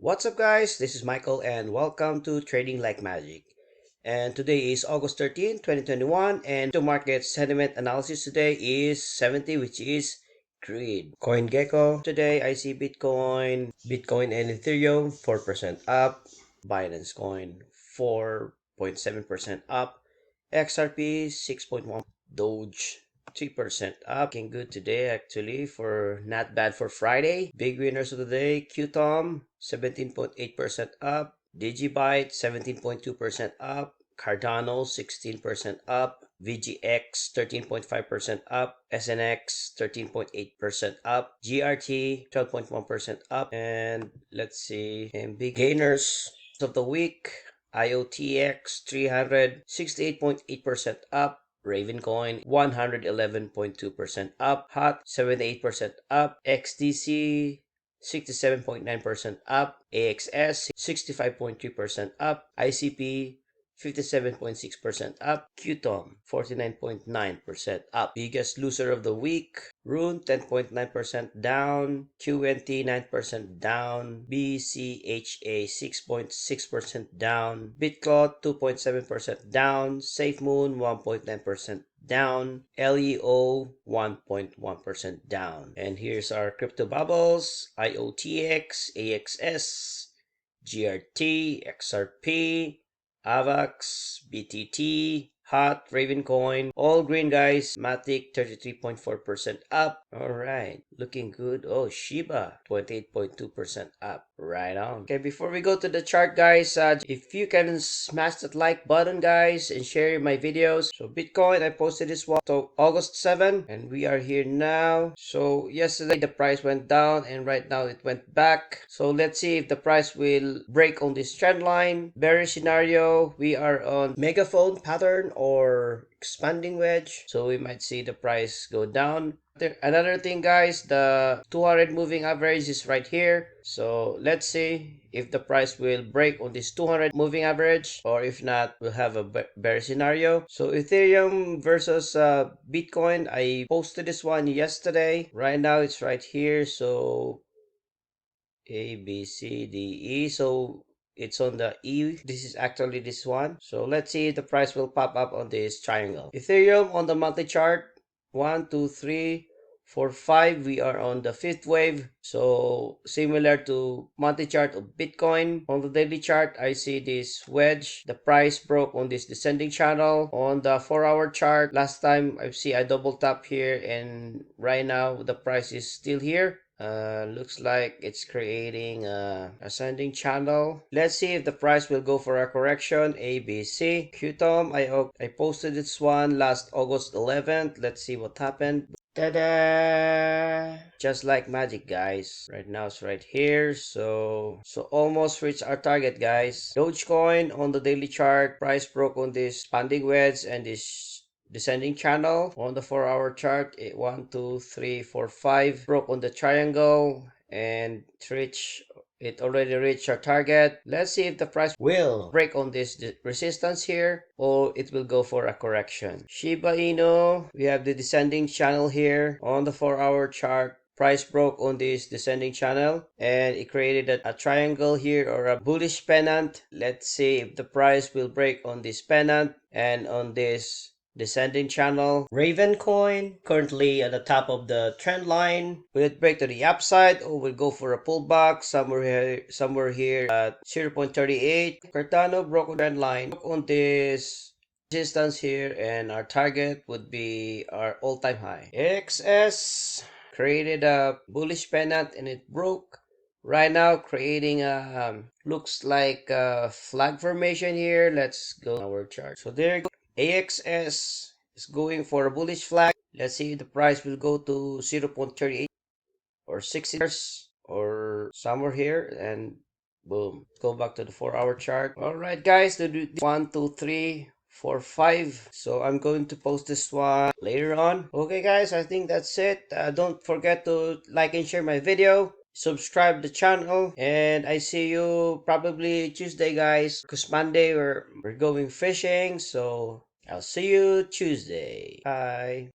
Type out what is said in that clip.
What's up guys, this is Michael and welcome to Trading Like Magic. And today is August 13, 2021, and the market sentiment analysis today is 70, which is greed. CoinGecko, today I see Bitcoin and Ethereum 4% up, Binance Coin 4.7% up, XRP 6.1, Doge 3% up. Looking good today actually, for not bad for Friday. Big winners of the day: Qtom 17.8% up, Digibyte 17.2% up, Cardano 16% up, VGX 13.5% up, SNX 13.8% up, GRT 12.1% up, and let's see, and big gainers of the week: IOTX 368.8% up, Ravencoin 111.2% up, HOT 78% up, XDC 67.9% up, AXS 65.3% up, ICP 57.6% up, Qtom 49.9% up. Biggest loser of the week: Rune 10.9% down, QNT 9% down, BCHA 6.6% down, BitClout 2.7% down, SafeMoon 1.9% down, LEO 1.1% down. And here's our crypto bubbles: IOTX, AXS, GRT, XRP, AVAX, BTT, HOT, Ravencoin, all green guys. MATIC 33.4% up. Alright, looking good. Oh, Shiba 28.2% up. Right on. Okay, before we go to the chart guys, if you can smash that like button guys and share my videos. So Bitcoin, I posted this one so August 7, and we are here now. So yesterday the price went down and right now it went back. So let's see if the price will break on this trend line. Bearish scenario, we are on megaphone pattern or expanding wedge, so we might see the price go down. Another thing guys, the 200 moving average is right here, so let's see if the price will break on this 200 moving average, or if not, we'll have a bear scenario. So Ethereum versus Bitcoin, I posted this one yesterday. Right now it's right here, so A, B, C, D, E. So it's on the E. This is actually this one. So let's see if the price will pop up on this triangle. Ethereum on the monthly chart: 1, 2, 3, 4, 5. We are on the fifth wave, so similar to monthly chart of Bitcoin. On the daily chart, I see this wedge. The price broke on this descending channel. On the 4-hour chart, last time I double tap here, and right now the price is still here. Looks like it's creating a ascending channel. Let's see if the price will go for a correction. A, B, C. Qtom, I posted this one last August 11th. Let's see what happened. Ta-da! Just like magic guys. Right now it's right here. So almost reached our target guys. Dogecoin on the daily chart, price broke on this expanding wedge and this descending channel. On the 4-hour chart, 1, 2, 3, 4, 5 broke on the triangle and it already reached our target. Let's see if the price will break on this resistance here, or it will go for a correction. Shiba Inu, we have the descending channel here. On the 4-hour chart, price broke on this descending channel and it created a triangle here, or a bullish pennant. Let's see if the price will break on this pennant and on this descending channel. Ravencoin currently at the top of the trend line. Will it break to the upside, or will go for a pullback somewhere here at 0.38? Cardano broke the trend line on this resistance here, and our target would be our all-time high. XS created a bullish pennant and it broke. Right now creating a looks like a flag formation here. Let's go to our chart. So there you go. AXS is going for a bullish flag. Let's see if the price will go to 0.38 or 60 or somewhere here, and boom, go back to the 4-hour chart. All right guys, to do 1, 2, 3, 4, 5. So I'm going to post this one later on. Okay guys, I think that's it. Don't forget to like and share my video, subscribe the channel, and I see you probably Tuesday guys, because Monday we're going fishing. So I'll see you Tuesday. Bye.